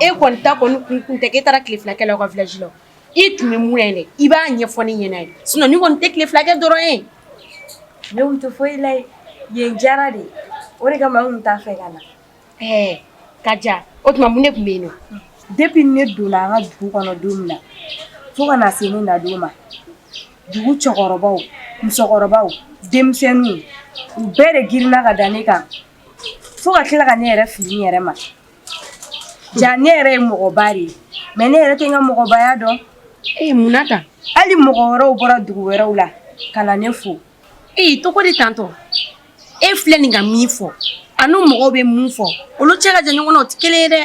e kɔni ta kɔni kun tɛ k'e taara tile fila kɛ la u ka village la i tun bɛ mun na dɛ i b'a ɲɛfɔ ne ɲɛna ye sinon ni kɔni tɛ tile fila kɛ dɔrɔn ye ne kun tɛ foyi la yen jara de o de kama n kun t'a fɛ ka na ka ja o tuma mun ne tun bɛ yen nɔ depuis ne donna an ka dugu kɔnɔ don min na fo ka na se ne nadon ma dugu cɛkɔrɔbaw musokɔrɔbaw denmisɛnninw u bɛɛ de girinna ka da ne kan fo ka tila ka ne yɛrɛ fili n yɛrɛ ma ja ne yɛrɛ ye mɔgɔba de ye mais ne yɛrɛ tɛ n ka mɔgɔbaya dɔn munna tan hali mɔgɔ wɛrɛw bɔra dugu wɛrɛw la ka na ne fo tɔgɔ de tantɔ e filɛ nin ka min fɔ a n'u mɔgɔw bɛ mun fɔ olu cɛ ka jan ɲɔgɔn na o tɛ kelen ye dɛ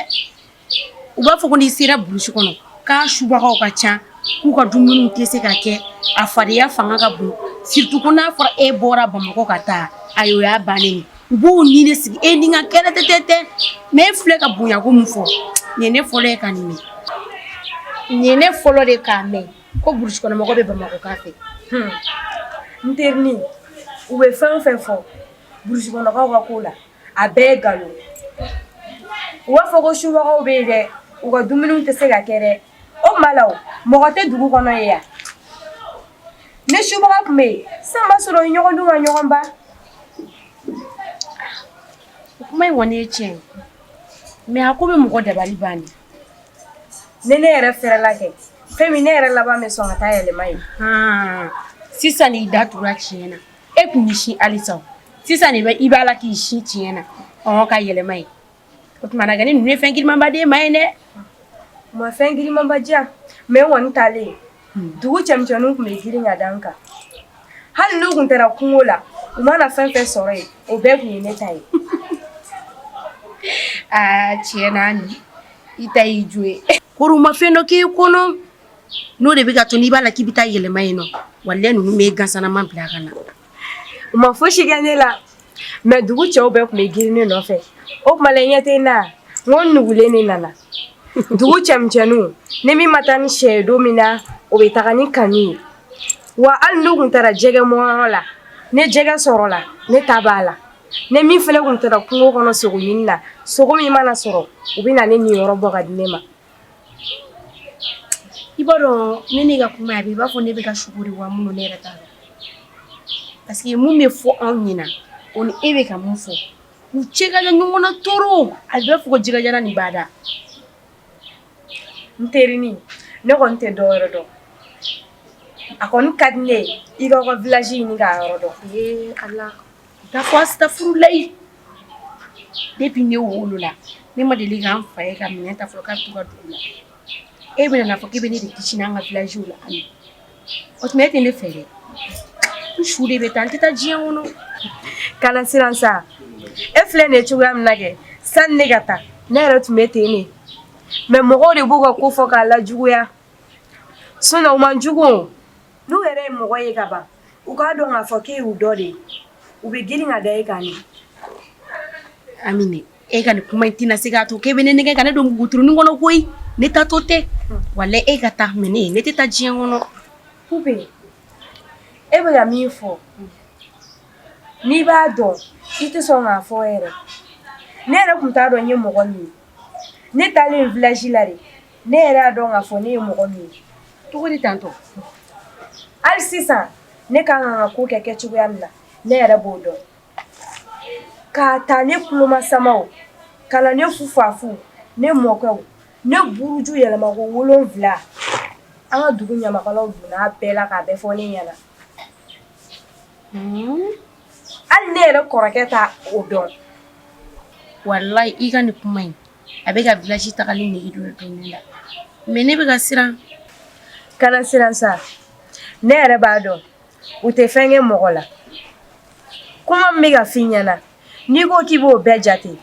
u b'a fɔ ko n'i sera burusi kɔnɔ k'a subagaw ka ca k'u ka dumuniw tɛ se ka kɛ a fadenya fanga ka bon surtout ko n'a fɔra e bɔra Bamakɔ ka taa ayi o y'a bannen ye u b'u ni de sigi e ni ka kɛlɛ tɛ mais e filɛ ka bonyako mun fɔ nin ye ne fɔlɔ ye ka nin mɛn nin ye ne fɔlɔ de k'a mɛn ko burusi kɔnɔ mɔgɔ bɛ Bamakɔ k'a fɛ n terinin u bɛ fɛn o fɛn fɔ burusi kɔnɔkaw ka ko la a bɛɛ ye nkalon u b'a fɔ ko subagaw bɛ yen dɛ u ka dumuniw tɛ se ka kɛ dɛ o tuma la mɔgɔ tɛ dugu kɔnɔ ye yan ne subaga tun bɛ yen san b'a sɔrɔ ɲɔgɔn dun ka ɲɔgɔn ba o kuma in kɔni ye tiɲɛ ye mais a ko bɛ mɔgɔ dabali ban de ne yɛrɛ fɛrɛla kɛ fɛn min ne yɛrɛ laban bɛ sɔn ka taa yɛlɛma ye sisan ni da tugura tiɲɛ na e tun bɛ sin halisa sisan i b'a la k'i sin tiɲɛ na ka yɛlɛma ye o tuma na kɛ ni ninnu ye fɛn girimanba de ye ma ye dɛ u ma fɛn girimanba diyan mais n kɔni taalen dugu cɛmisɛnninw tun bɛ girin ka da n kan hali n'u tun taara kungo la u mana fɛn fɛn sɔrɔ yen o bɛɛ tun ye ne ta ye tiɲɛ na ni i ta y'i jo ye kɔri ma fɛn dɔ k'e kɔnɔ n'o de bɛ ka to n'i b'a la k'i bɛ taa yɛlɛma yen nɔ walahi ninnu bɛ gansanama bila ka na u ma fosi kɛ ne la mais dugu cɛw bɛɛ tun bɛ girin ne nɔfɛ o tuma la ɲɛ tɛ n na n ko n nugulen de nana dugu cɛmisɛnninw ne min ma taa ni sɛ ye don min na o bɛ taga ni kanu ye wa hali n'u tun taara jɛgɛ mɔyɔrɔ la ne jɛgɛ sɔrɔ la ne ta b'a la ne min fana tun taara kungo kɔnɔ sogo ɲini na sogo min mana sɔrɔ u bɛ na ne niyɔrɔ bɔ ka di ne ma i b'a dɔn ne n'i ka kuma a bɛ i b'a fɔ ne bɛ ka sugo de wa minnu ne yɛrɛ t'a dɔn parce que mun bɛ fɔ anw ɲɛna o ni e bɛ ka mun fɔ u cɛ ka jan ɲɔgɔn na toro a bɛ fɔ ko jɛgɛjara nin b'a da n terinin ne kɔni tɛ dɔ wɛrɛ dɔn a kɔni ka di ne ye i k'aw ka village ɲini k'a yɔrɔ dɔn Ala taa fɔ astafurulayi depuis ne wolola ne ma deli k'an fa ye ka minɛn ta fɔlɔ k'a bɛ to ka dugu la e bɛna fɔ k'e bɛ ne de kisi n'an ka village la ani o tuma e tɛ ne fɛ dɛ n su de bɛ taa n tɛ taa diɲɛ kɔnɔ kana siran sa e filɛ nin ye cogoya min na kɛ sani ne ka taa ne yɛrɛ tun bɛ ten ne mais mɔgɔw de b'u ka ko fɔ k'a lajuguya sinon u man jugu o n'u yɛrɛ ye mɔgɔ ye ka ban u k'a dɔn k'a fɔ k'e y'u dɔ de ye u bɛ girin ka da e kan ne Amine e ka nin kuma in tɛna se k'a to k'e bɛ ne nɛgɛ ka ne don guturunin kɔnɔ koyi ne ta to tɛ walahi e ka taa mais ne tɛ taa diɲɛ kɔnɔ Poupée e bɛ ka min fɔ n'i b'a dɔn i tɛ sɔn k'a fɔ yɛrɛ ne yɛrɛ tun t'a dɔn n ye mɔgɔ min ye ne taalen village la de ne yɛrɛ y'a dɔn k'a fɔ ne ye mɔgɔ min ye cogo di tantɔ hali sisan ne kan ka n ka ko kɛ kɛcogoya min na ne yɛrɛ b'o dɔn k'a ta ne kulomasamaw ka na ne fufafu ne mɔkɛw ne buruju yɛlɛma ko 7 an ka dugu ɲamakalaw donna bɛɛ la k'a bɛɛ fɔ ne ɲɛna hali ne yɛrɛ kɔrɔkɛ t'a o dɔn wallahi i ka nin kuma in a bɛ ka village tagali nege don ne la mais ne bɛ ka siran kana siran sa ne yɛrɛ b'a dɔn u tɛ fɛn kɛ mɔgɔ la kuma min bɛ ka f'i ɲɛna n'i ko k'i b'o bɛɛ jate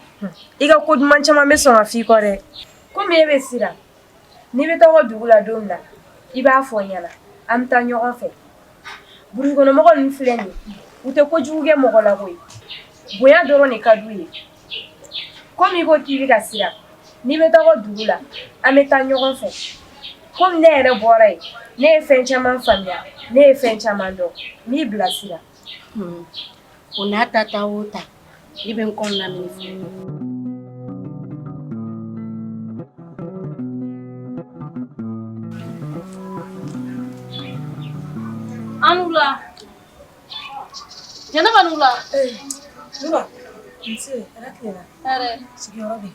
i ka ko duman caman bɛ sɔn ka f'i kɔ dɛ komi e bɛ siran n'i bɛ taa dugu la don min na i b'a fɔ n ɲɛna an bɛ taa ɲɔgɔn fɛ burukɔnɔmɔgɔ ninnu filɛ nin ye u tɛ kojugu kɛ mɔgɔ la koyi bonya dɔrɔn de ka d'u ye komi i ko k'i bɛ ka siran n'i bɛ taa dugu la an bɛ taa ɲɔgɔn fɛ komi ne yɛrɛ bɔra yen ne ye fɛn caman faamuya ne ye fɛn caman dɔn n b'i bilasira o n'a ta o ta i bɛ n kɔnɔna min fɔ Anula. Jana Anula. Nura, nse, rakira. Are. Sigiyoro be.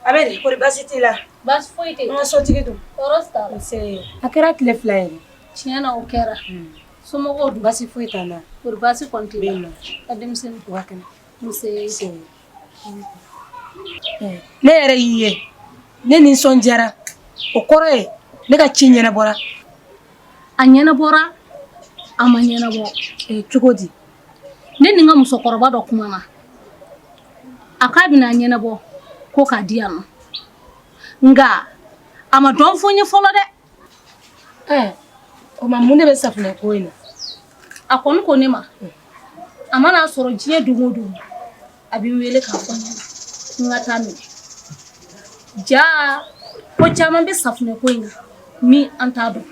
Abedi, kori basi t'i la. Bas foite. An ka sotigi dun. Torosta. Nse, a kɛra tile fila ye. Tiɲɛna o kɛra. Somɔgɔw dun. Basi foyi t'an na. Kori basi kɔni t'i la. Bɛ yen nɔ. Ka denmisɛnnin. Wa kɛnɛ. Nse. Ne yɛrɛ y'i ye. Ne nisɔndiyara. O kɔrɔ ye ne ka ci ɲɛnabɔra. A ɲɛnabɔra, a ma ɲɛnabɔ. Cogo di? Ne ni n ka musokɔrɔba dɔ kumana. A k'a bɛna a ɲɛnabɔ ko k'a di yan nɔ. Nka a ma dɔn fɔ n ye fɔlɔ dɛ. O ma mun de bɛ safunɛ ko in na? A kɔni ko ne ma. A mana sɔrɔ diɲɛ don o don a bɛ n wele k'a fɔ n ɲɛna n ka taa minɛ. Ja ko caman bɛ safunɛ ko in na min an t'a dɔn.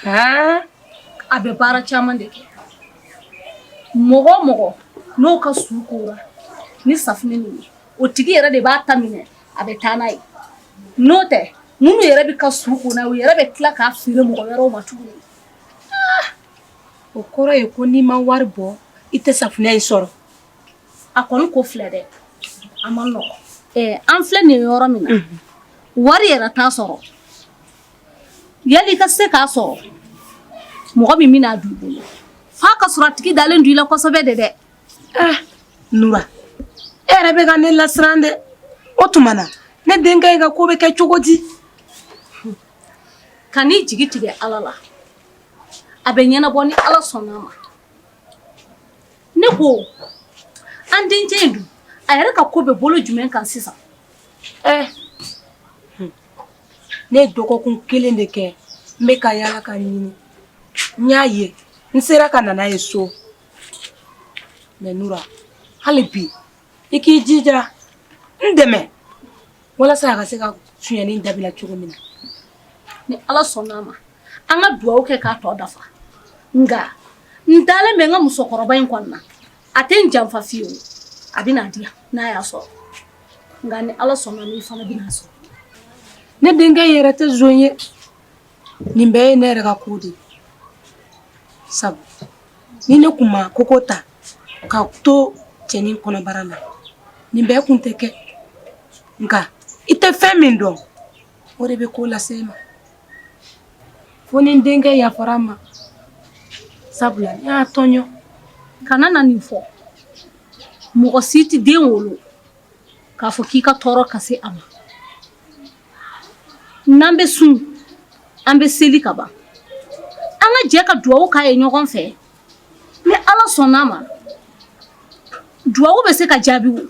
A bɛ baara caman de kɛ. Mɔgɔ o mɔgɔ n'o ka su kora ni safunɛ nin ye o tigi yɛrɛ de b'a ta minɛ a bɛ taa n'a ye. N'o tɛ minnu yɛrɛ bɛ ka su ko na o yɛrɛ bɛ tila k'a feere mɔgɔ wɛrɛw ma tuguni. O kɔrɔ ye ko n'i ma wari bɔ i tɛ safunɛ in sɔrɔ. A kɔni ko filɛ dɛ a ma nɔgɔn. An filɛ nin ye yɔrɔ min na wari yɛrɛ t'a sɔrɔ. Yali i ka se k'a sɔrɔ mɔgɔ min bɛna d'u bolo f'a ka sɔrɔ a tigi dalen don i la kosɛbɛ de dɛ. Nura, e yɛrɛ bɛ ka ne lasiran dɛ. O tuma na ne denkɛ in ka ko bɛ kɛ cogo di? Ka n'i jigi tigɛ Ala la a bɛ ɲɛnabɔ ni Ala sɔnn'a ma. Ne ko an dencɛ in dun a yɛrɛ ka ko bɛ bolo jumɛn kan sisan? Ne ye dɔgɔkun kelen de kɛ n bɛ ka yaala ka ɲini. N y'a ye n sera ka na n'a ye so. Mais Nura, hali bi i k'i jija n dɛmɛ walasa a ka se ka sonyani dabila cogo min na. Ni Ala sɔnn'a ma an ka dugawu kɛ k'a tɔ dafa. Nka n dalen bɛ n ka musokɔrɔba in kɔni na a tɛ n janfa fiyewu a bɛna di yan n'a y'a sɔrɔ. Nka ni Ala sɔnna ma i fana bɛna sɔrɔ. Ne denkɛ yɛrɛ tɛ zon ye. Nin bɛɛ ye ne yɛrɛ ka ko de ye. Sabu ni ne kun ma koko ta ka to cɛnin kɔnɔbara la nin bɛɛ kun tɛ kɛ. Nka i tɛ fɛn min dɔn o de bɛ ko lase e ma. Fo ni n denkɛ yafara n ma. Sabula n y'a tɔɲɔ. Kana na nin fɔ. Mɔgɔ si tɛ den wolo k'a fɔ k'i ka tɔɔrɔ ka se a ma. N'an bɛ sun an bɛ seli ka ban an ka jɛ ka dugawu k'a ye ɲɔgɔn fɛ. Ni Ala sɔnn'a ma dugawu bɛ se ka jaabi o.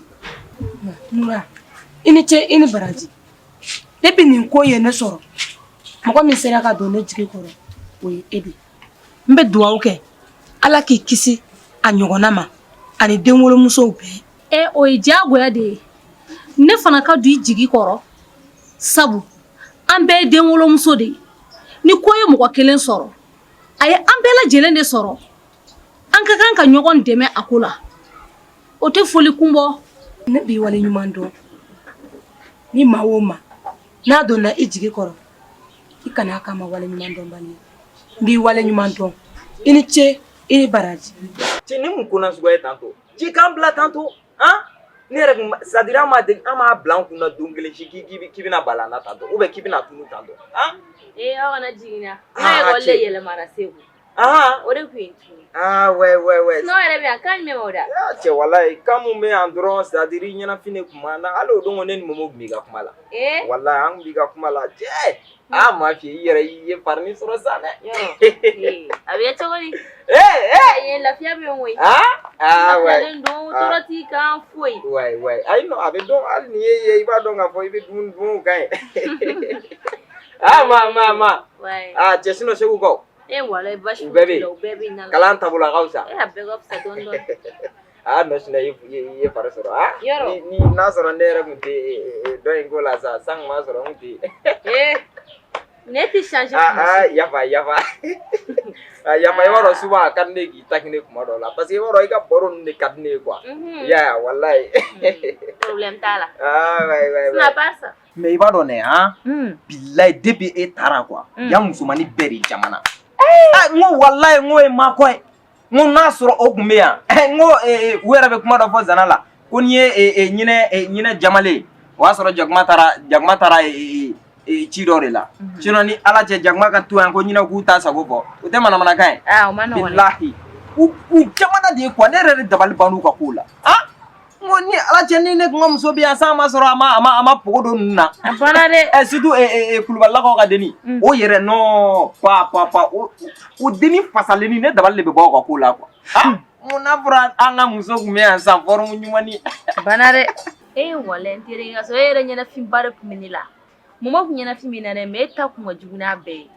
Nura, i ni ce i ni baraji. Depuis nin ko ye ne sɔrɔ mɔgɔ min sera ka don ne jigi kɔrɔ o ye e de ye. N bɛ dugawu kɛ Ala k'i kisi a ɲɔgɔnna ma ani denwolomusow bɛɛ. O ye diyagoya de ye. Ne fana ka don i jigi kɔrɔ sabu an bɛɛ ye denwolomuso de ye. Ni ko ye mɔgɔ kelen sɔrɔ a ye an bɛɛ lajɛlen de sɔrɔ. An ka kan ka ɲɔgɔn dɛmɛ a ko la. O tɛ foli kun bɔ. Ne b'i wale ɲuman dɔn. Ni maa o maa n'a donna i jigi kɔrɔ i kana k'a ma wale ɲuman dɔn bali ye. N b'i wale ɲuman dɔn. I ni ce i ni baraji. Ci ni mun kona sugu ye tantôt ci kan bila tantôt ne yɛrɛ kun c'est-à-dire an m'a bila an kunna don kelen si k'i bɛna bala na tantôt ou bien k'i bɛna tunu tantôt aw kana jiginna n'a ekɔli de yɛlɛmara Segu o de kun ye tunu. Ouais. Sinon yɛrɛ bɛ yan kan jumɛn b'o da? Cɛ walayi kan mun bɛ yan dɔrɔn c'est-à-dire i ɲɛnafin de kuma na hali o don ne ni Momo kun b'i ka kuma la. Walayi an kun b'i ka kuma la cɛ maa f'i ye i yɛrɛ i ye parni sɔrɔ sa dɛ. A bɛ cogo di? Lafiya bɛ n koyi. Lafiyalen don tɔɔrɔ t'i kan foyi. Ouais ayi non a bɛ dɔn hali ni ye i b'a dɔn k'a fɔ i bɛ dumuni kan ye. Ma cɛ sinon Segu kaw. Walayi basi u bɛɛ bɛ u bɛɛ bɛ na. Kalan taabolo a ka fisa. A bɛɛ ka fisa dɔɔni. Non sinon i ye fari sɔrɔ ni n'a sɔrɔ ne yɛrɛ kun tɛ dɔ in ko la sa san kun b'a sɔrɔ n kun tɛ. Ne tɛ changer. Yafa i b'a dɔn souvent a ka di ne k'i taquiner kuma dɔw la parce que i b'a dɔn i ka baro ninnu de ka di ne ye quoi. Ya walayi. Problème t'a la. Ouais. Sinon à part ça. mais i b'a dɔn dɛ han bilayi depuis e taara quoi yan musomani bɛɛ de jamana n ko walayi n ko ye makɔ ye n ko n'a sɔrɔ o tun bɛ yan n ko u yɛrɛ bɛ kuma dɔ fɔ zana la ko n'i ye ɲinɛ jamalen o y'a sɔrɔ jakuma taara ci dɔ de la sinon ni ala cɛ jakuma ka to yan ko ɲinɛ k'u ta sago fɔ o tɛ manamanakan ye bilahi u jamana de ye quoi ne yɛrɛ de dabali banna u ka kow la n ko ni ala cɛ ni ne tun ka muso bɛ yan san ma sɔrɔ a ma pogo don ninnu na a banna dɛ surtout kulubalilakaw ka denni o yɛrɛ non pa o denni fasalenni ne dabali de bɛ bɔ u ka kow la quoi mun n'a fɔra an ka muso tun bɛ yan san forme ɲuman ni banna dɛ walayi n teri ka sɔrɔ e yɛrɛ ɲɛnafinba de tun bɛ ne la mama tun ɲɛnafin bɛ na dɛ mais e ta kun ka jugu n'a bɛɛ ye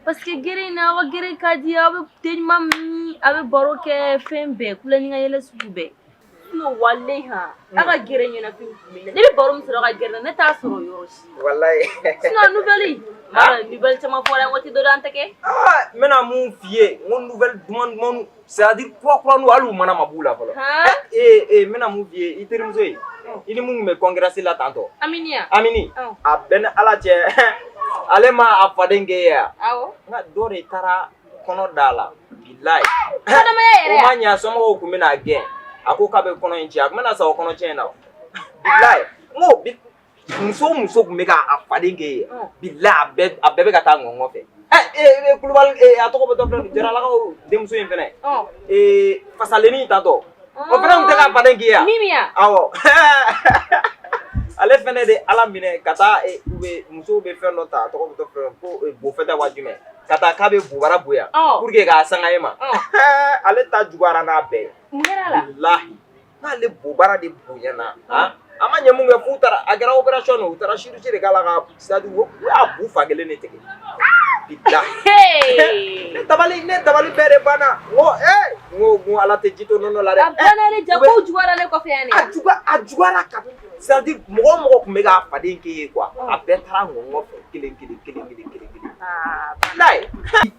parce que gere na aw gere ka di aw bɛ te ɲuman min a bɛ baro kɛ fɛn bɛɛ kulonkɛ yɛlɛ sugu bɛɛ no walayi ha a ka gere ɲɛnafin tun bɛ ne bɛ baro min sɔrɔ ka gere la ne t'a sɔrɔ yɔrɔ si walayi sinon nouvelle nouvelle caman fɔra n ko ti dɔ d'an tɛ kɛ n bɛna mun f'i ye n ko nouvelle duman c'est à dire kura n'u hali u mana ma b'u la fɔlɔ n bɛna mun f'i ye i terimuso ye i ni mun tun bɛ congrès la tantɔ Amini a bɛɛ ni ala cɛ ale ma a faden kɛ ye yan nka dɔ de taara kɔnɔ da la bilayi o ma ɲɛ somɔgɔw tun bɛna gɛn a ko k'a bɛ kɔnɔ in ci a tun bɛna sa o kɔnɔ tiɲɛ na bilayi n ko muso tun bɛ k'a faden kɛ ye bilayi a bɛɛ bɛ ka taa ŋɔŋɔ fɛ kulubali a tɔgɔ bɛ dɔ filɛ jaralakaw denmuso in fɛnɛ fasalenni tantɔ o fɛnɛ tun tɛ ka faden kɛ yan awɔ ale fɛnɛ de ala minɛ ka taa musow bɛ fɛn dɔ ta a tɔgɔ bɛ dɔ filɛ ko bofɛta wa jumɛn ka taa k'a bɛ bobara bonya pour que k'a sanga e ma ale ta juguyara n'a bɛɛ ye bilahi n'ale bobara de bonyana a ma ɲɛ mun kɛ f'u taara a kɛra opération de u taara chirurgie de k'a la ka c'est-à-dire u y'a bu fa kelen de tigɛ bilahi ne dabali bɛɛ de banna n ko ala tɛ ji to nɔnɔ la dɛ a banna dɛ jagow juguyara ne kɔfɛ yan dɛ a juguyara ka c'est-à-dire mɔgɔ o mɔgɔ tun bɛ k'a faden kɛ ye quoi a bɛɛ taara ŋɔŋɔ fɛ kelen bilayi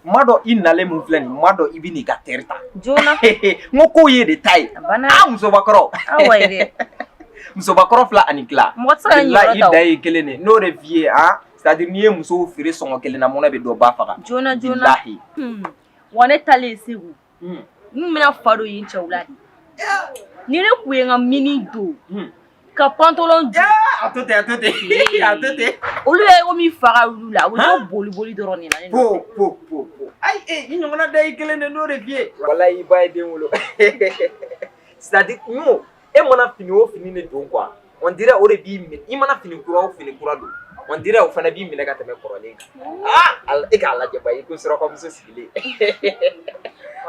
ma dɔn i nalen mun filɛ nin ma dɔn i bɛ n'i ka terre ta joona n ko k'o ye de ta ye musobakɔrɔ musobakɔrɔ 2 ani tila i da ye kelen de n'o de f'i ye c'est-à-dire n'i ye musow feere sɔngɔ kelen na mɔnɛ bɛ dɔ ba faga joona bilahi wa ne talen Segu n bɛna fa dɔ ye n cɛw la de ni ne tun ye n ka mini don ka pantalon don a to ten olu ye ko min faga olu la u bɛ boli dɔrɔn de la po ayi i ɲɔgɔnna da ye kelen de n'o de f'i ye walayi i ba ye den wolo c'est-à-dire ɲo e mana fini o fini de don quoi on dirait o de b'i minɛ i mana fini kura o fini kura don on dirait o fana b'i minɛ ka tɛmɛ kɔrɔlen kan e k'a lajɛ ba i ko surakamuso sigilen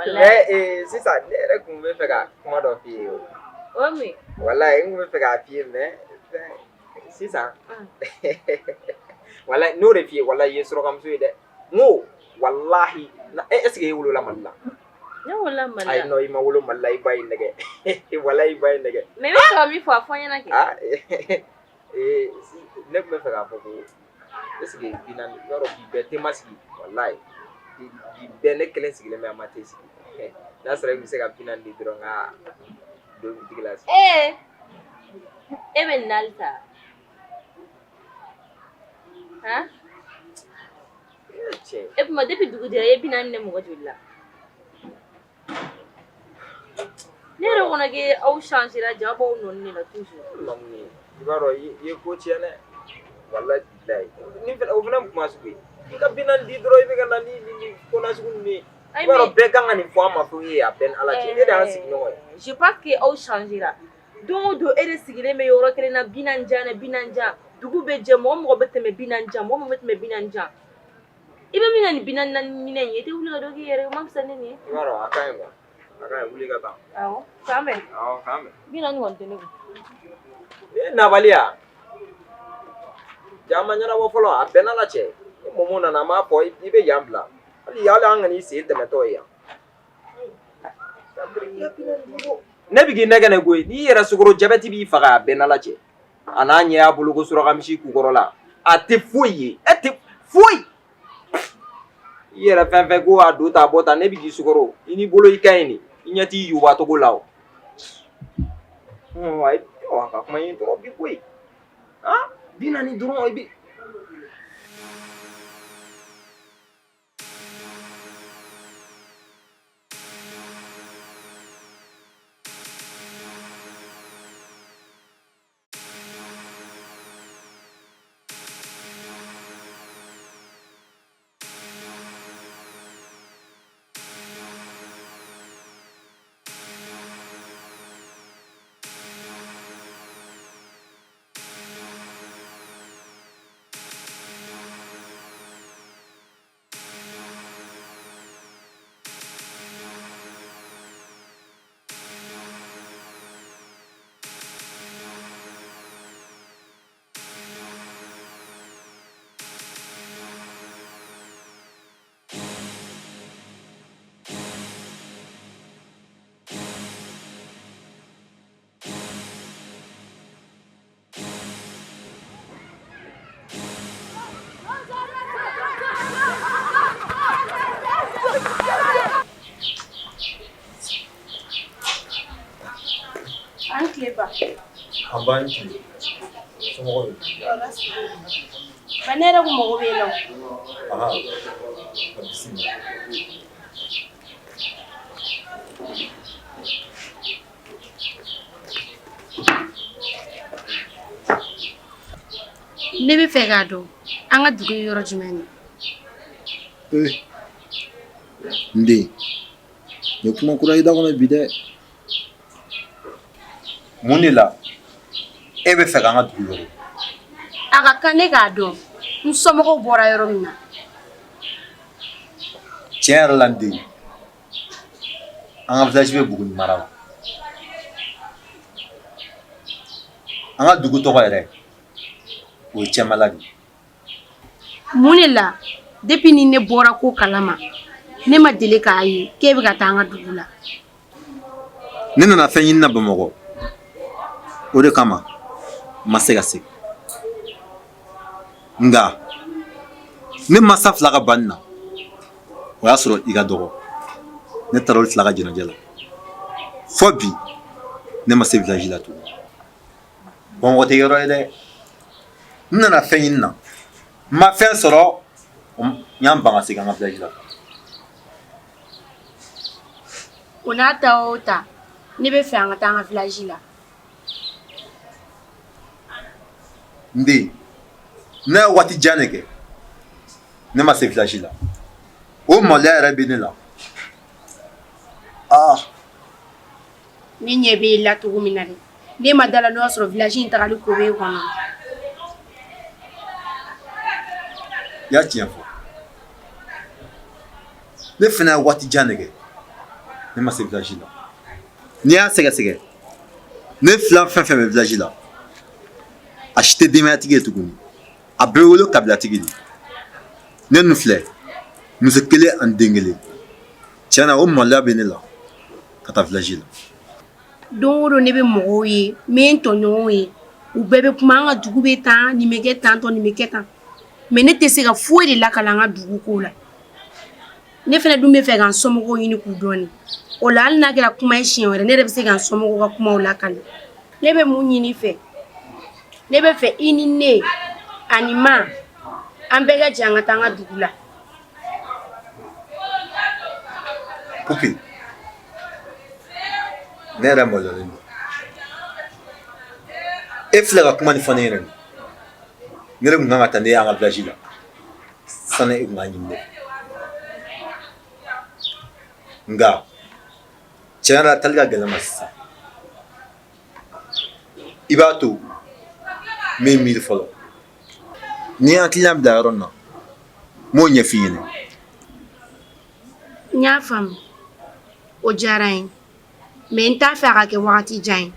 mais sisan ne yɛrɛ tun bɛ fɛ ka kuma dɔ f'i ye o min walayi n tun bɛ fɛ k'a f'i ye mais sisan walayi n'o de f'i ye walayi i ye surakamuso ye dɛ n ko walahi est-ce que e wolola Mali la ne wolola Mali la ayi non i ma wolo Mali la i ba y'i nɛgɛ walayi i ba y'i nɛgɛ mais i bɛ fɛ ka min fɔ a fɔ n ɲɛna kɛ ne tun bɛ fɛ k'a fɔ ko est-ce que bi naani yɔrɔ bi bɛɛ te ma sigi walayi bi bɛɛ ne kelen sigilen bɛ a ma te sigi n'a sɔrɔ i bɛ se ka bi naani di dɔrɔn ka don bitigi la sigi e bɛ nali ta e kuma depuis dugu jɛra e bi naani ne mɔgɔ joli la ne yɛrɛ kɔnɔ k'e aw changera ja b'aw nɔni de la toujours i b'a dɔn i ye ko tiɲɛ dɛ walayi bilayi ni fɛnɛ o fɛnɛ tun ma sugu ye i ka bi naani di dɔrɔn i bɛ ka na ni ko nasugu ninnu ye i b'a dɔn bɛɛ kan ka nin fɔ an ma fɔ e ye a bɛɛ ni ala cɛ e de y'an sigiɲɔgɔn ye je pense que aw changera don o don e de sigilen bɛ yɔrɔ kelen na bi naani jan dugu bɛ jɛ mɔgɔ bɛ tɛmɛ bi naani jan mɔgɔ bɛ tɛmɛ bi naani jan i bɛ min na nin bi naani minɛ in ye i tɛ wuli ka dɔ k'i yɛrɛ ye o ma fisa ne nin ye i b'a dɔn a ka ɲi quoi a ka ɲi wuli ka taa awɔ k'an bɛn k'an bɛn bi naani kɔni tɛ ne kun e nabaliya jaa ma ɲɛnabɔ fɔlɔ a bɛɛ n'ala cɛ ni mɔmɔ nana an b'a fɔ i bɛ yan bila hali an ka n'i sen tɛmɛtɔ ye yan ne bɛ k'i nɛgɛ ne koyi n'i yɛrɛ sukoro jabɛti b'i faga a bɛɛ n'ala cɛ a n'a ɲɛ y'a bolo ko suraka misi kukɔrɔ la a tɛ foyi ye e tɛ foyi i yɛrɛ fɛn fɛn ko a don ta bɔ ta ne bɛ k'i sukoro i n'i bolo i ka ɲi nin i ɲɛ t'i yuba cogo la o a ka kuma in tɔgɔ bi koyi Bina ni dɔrɔn i bi An b'a ci somɔgɔw ye ba ne yɛrɛ ko mago b'e la aha a bisimila ne bɛ fɛ k'a dɔn an ka dugu ye yɔrɔ jumɛn ye n den nin kuma kura i da kɔnɔ bi dɛ mun de la e bɛ fɛ k'an ka dugu yɔrɔ a ka kan ne k'a dɔn n somɔgɔw bɔra yɔrɔ min na tiɲɛ yɛrɛ la n den an ka village bɛ Buguni mara la an ka dugu tɔgɔ yɛrɛ o ye Cɛmala de mun de la depuis ni ne bɔra ko kalama ne ma deli k'a ye k'e bɛ ka taa an ka dugu la ne nana fɛn ɲini na Bamakɔ o de kama n ma se ka segin nka ne masa fila ka banni na o y'a sɔrɔ i ka dɔgɔ ne taara olu fila ka jɛnajɛ la fɔ bi ne ma se village la tugun Bamakɔ tɛ yɔrɔ ye dɛ n nana fɛn ɲini na n ma fɛn sɔrɔ n y'an ban ka segin an ka village la o n'a ta o ta ne bɛ fɛ an ka taa an ka village la n den ne ye waati jan de kɛ ne ma se village la o maloya yɛrɛ bɛ ne la ne ɲɛ b'e la cogo min na dɛ ne ma dala n'o y'a sɔrɔ village in tagali ko b'e kɔnɔ i y'a tiɲɛ fɔ ne fana ye waati jan de kɛ ne ma se village la n'i y'a sɛgɛsɛgɛ ne fila fɛn fɛn bɛ village la a si tɛ denbayatigi ye tuguni a bɛɛ wolo kabilatigi de ne nun filɛ muso kelen ani den kelen tiɲɛ na o maloya bɛ ne la ka taa village la don o don ne bɛ mɔgɔw ye n bɛ n tɔɲɔgɔnw ye u bɛɛ bɛ kuma an ka dugu bɛ tan nin bɛ kɛ tan tɔ nin bɛ kɛ tan mais ne tɛ se ka foyi de lakale an ka dugu ko la ne fana dun bɛ fɛ ka n somɔgɔw ɲini k'u dɔn o la hali n'a kɛra kuma ye siɲɛ wɛrɛ ne yɛrɛ bɛ se ka n somɔgɔw ka kumaw lakale ne bɛ mun ɲini fɛ ne bɛ fɛ i ni ne ani ma an bɛɛ ka jɛ an ka taa an ka dugu la Pupi ne yɛrɛ maloyalen don e filɛ ka kuma nin fɔ ne ɲɛna ne yɛrɛ tun kan ka taa ne ye an ka village la sani e tun k'a ɲini dɛ nka tiɲɛ yɛrɛ la tali ka gɛlɛn ma sisan i b'a to n bɛ miiri fɔlɔ ni y'an hakilina bila yɔrɔ min na n b'o ɲɛf'i ɲɛna n y'a faamu o diyara n ye mais n t'a fɛ a ka kɛ wagati jan ye